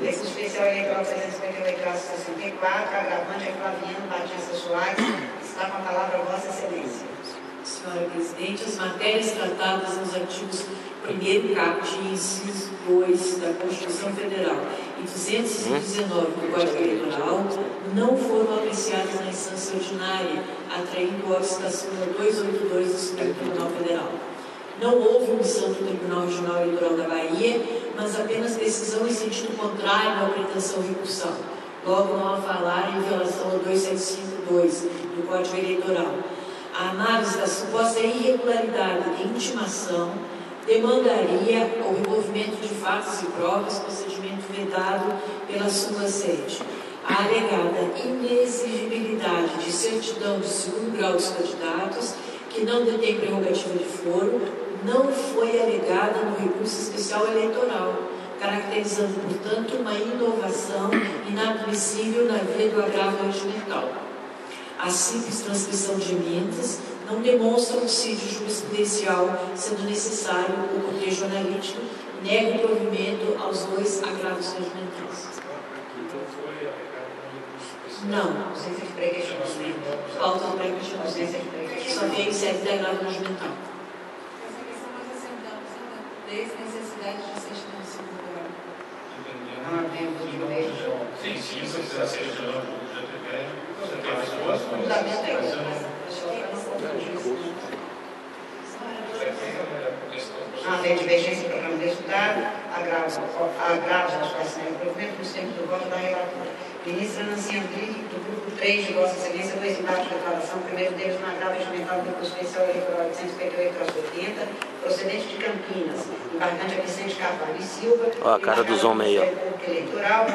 Recurso especial eleitoral 358-64, agravante é Flaviano Batista Soares. Está com a palavra Vossa Excelência. Senhora Presidente, as matérias tratadas nos artigos 1º caput e inciso 2 da Constituição Federal e 219 do Código Eleitoral não foram apreciadas na instância ordinária, atraindo o óbice da súmula 282 do Supremo Tribunal Federal. Não houve omissão do Tribunal Regional Eleitoral da Bahia, mas apenas decisão em sentido contrário à pretensão recursal. Logo, não há falar em violação ao 2752 do Código Eleitoral. A análise da suposta irregularidade de intimação demandaria o envolvimento de fatos e provas, procedimento vedado pela súmula 7. A alegada inexigibilidade de certidão de segundo grau dos candidatos, que não detém prerrogativa de foro, não foi alegada no recurso especial eleitoral, caracterizando, portanto, uma inovação inadmissível na via do agravo regimental. A simples transcrição de emendas não demonstra um dissídio jurisprudencial, sendo necessário o cortejo analítico, nega o provimento aos dois agravos regimentais. Não. Ausência de pré-questionamento. Falta de pré-questionamento. Ausência de pré-questionamento. Só tem sede de agravo regimental. Essa questão nós assentamos na desnecessidade de certidão de segundo grau. Não havendo de lei. Sim, se precisar ser de novo, você tem as duas O fundamento é esse. Havendo divergência do programa de estudado, agravos aos quais se nega o provimento nos termos do voto da relatora. Ministra Nancy Andrighi, do grupo 3 de Vossa Excelência, dois embaixos de declaração, o primeiro deles no agravo regimental do recurso especial eleitoral 858-80, procedente de Campinas, embargante a Vicente Carvalho e Silva. Ó, a cara dos homens aí, ó. Eleitoral.